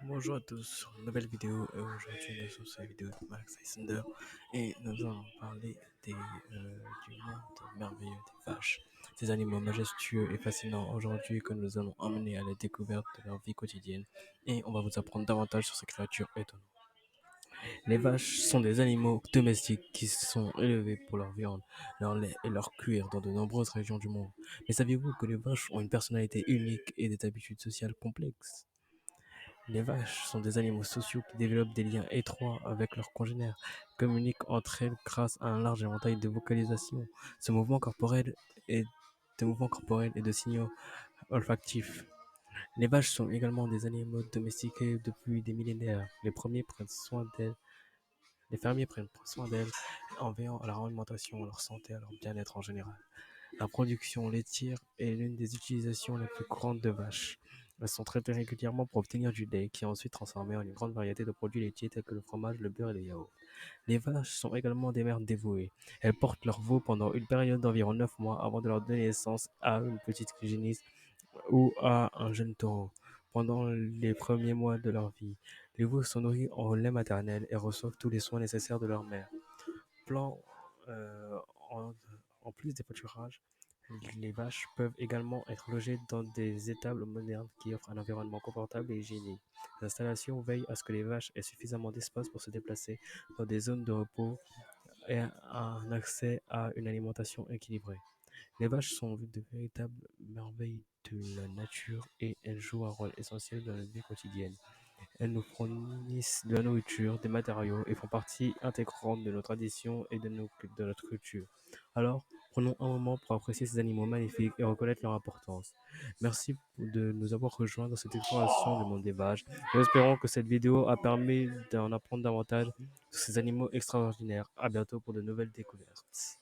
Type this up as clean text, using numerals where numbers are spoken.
Bonjour à tous sur une nouvelle vidéo. Aujourd'hui nous sommes sur la vidéo de Max Isunder et nous allons parler du monde merveilleux des vaches, ces animaux majestueux et fascinants aujourd'hui que nous allons emmener à la découverte de leur vie quotidienne, et on va vous apprendre davantage sur ces créatures étonnantes. Les vaches sont des animaux domestiques qui sont élevés pour leur viande, leur lait et leur cuir dans de nombreuses régions du monde. Mais saviez-vous que les vaches ont une personnalité unique et des habitudes sociales complexes? Les vaches sont des animaux sociaux qui développent des liens étroits avec leurs congénères, communiquent entre elles grâce à un large éventail de vocalisations, ce mouvement corporel et de mouvements corporels et de signaux olfactifs. Les vaches sont également des animaux domestiqués depuis des millénaires. Les fermiers prennent soin d'elles en veillant à leur alimentation, à leur santé, à leur bien-être en général. La production laitière est l'une des utilisations les plus courantes de vaches. Elles sont traitées régulièrement pour obtenir du lait, qui est ensuite transformé en une grande variété de produits laitiers tels que le fromage, le beurre et le yaourt. Les vaches sont également des mères dévouées. Elles portent leurs veaux pendant une période d'environ 9 mois avant de leur donner naissance à une petite génisse ou à un jeune taureau. Pendant les premiers mois de leur vie, les veaux sont nourris en lait maternel et reçoivent tous les soins nécessaires de leur mère. Plan, euh, en, en plus des pâturages, les vaches peuvent également être logées dans des étables modernes qui offrent un environnement confortable et hygiénique. L'installation veille à ce que les vaches aient suffisamment d'espace pour se déplacer dans des zones de repos et un accès à une alimentation équilibrée. Les vaches sont de véritables merveilles de la nature et elles jouent un rôle essentiel dans notre vie quotidienne. Elles nous fournissent de la nourriture, des matériaux et font partie intégrante de nos traditions et de notre culture. Alors, prenons un moment pour apprécier ces animaux magnifiques et reconnaître leur importance. Merci de nous avoir rejoints dans cette exploration du monde des vaches. Nous espérons que cette vidéo a permis d'en apprendre davantage sur ces animaux extraordinaires. À bientôt pour de nouvelles découvertes.